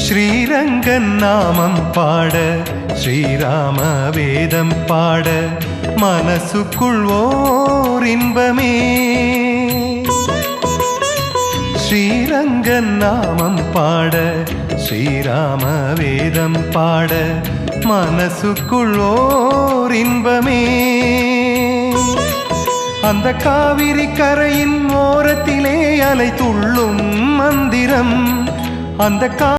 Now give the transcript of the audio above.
ஸ்ரீரங்கன் நாமம் பாட ஸ்ரீராம வேதம் பாட மனசுக்குள் ஓர் இன்பமே. ஸ்ரீரங்கன் நாமம் பாட ஸ்ரீராம வேதம் பாட மனசுக்குள் ஓர் இன்பமே. அந்த காவிரி கரையின் ஓரத்திலே அலை துள்ளும் மந்திரம், அந்த